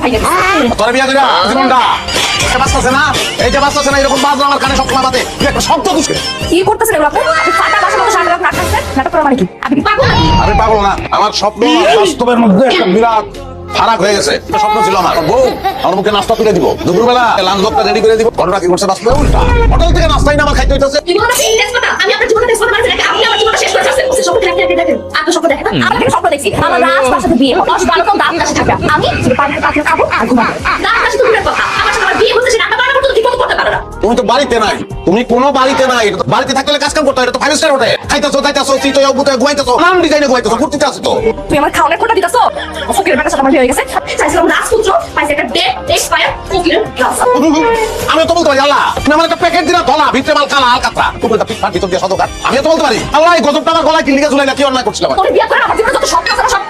ভাইয়া তোর বিয়া করে জীবনটা বাঁচতেছে না, এই যে বাঁচতেছে না, এরকম বাজনা আমার কানে সবসময় বাজে। তুই একটা শব্দ দুষে কি করতেছেন এগুলো আপনি? আপনি ফাটা বাসার মতো সারা রাত নাটক করছেন। নাটক করা মানে কি? আপনি কি পাগল নাকি? আমি পাগল না, আমার স্বপ্ন আর বাস্তবের মধ্যে একটা বিরাট ফারাক হয়ে গেছে। একটা স্বপ্ন ছিল আমার বউ আমার মুখে নাস্তা তুলে দিব, দুপুরবেলা লাঞ্চ বক্সটা রেডি করে দিব। ঘটনা কি করছে বাস্তবে উল্টা, হোটেল থেকে নাস্তাই না আমার খাইতে হইতেছে। জীবনটা সেই ইন্ডেক্স পাতা। আমি আপনার জীবনটা টেস্ট করতে পারছি নাকি? আপনি আমার জীবনটা শেষ করে ফেলছেন। স্বপ্ন দেখেন। আপনি স্বপ্ন দেখেন। আমি থেকে স্বপ্ন দেখছি। আমার রাত বাসাতে বিয়ে। 10-12 জন দাঁত কাছে থাকবে। আমি শুধু পানি খাবো আর ঘুমাবো। দাঁত কাছে তো দূরের কথা। আমার সাথে আমার বিয়ে হচ্ছে সেটা আপনার বাড়ির মতো ঠিক মতো করতে পারে না। তুমি তো বাড়িতে নাই, তুমি কোনো বাড়িতে নাই। বাড়িতে থাকলে কাজ কাম করতে হয়, এটা তো 5 স্টার হোটেল। খাইতেছো দাইতেছো চিতো বুতে ঘুমাইতেছো, নাম ডিজাইনে ঘুমাইতেছো, ঘুরতে আসছো তো। তুই আমার খাওয়ানোর কোটা দিতেছো। ফকিরের বেটার সাথে আমার বিয়ে হয়ে গেছে। চাইছিলাম রাজপুত্র, পাইছে একটা ডেট এক্সপায়ার ফকিরের গাছ। আমি তো বলতে পারি আল্লাহ তুমি আমার একটা প্যাকেট দিলা ধলা ভিতরে মাল কালা হালকাতা, তুমি একটা পিঠা ভিতর দিয়ে সদকার। আমি তো বলতে পারি আল্লাহ এই গজবটা আমার গলায় কি লিখে ঝুলাইলা, কি অন্যায় করছিলাম। তোর বিয়ে করে আমার জীবনে যত স্বপ্ন আছে সব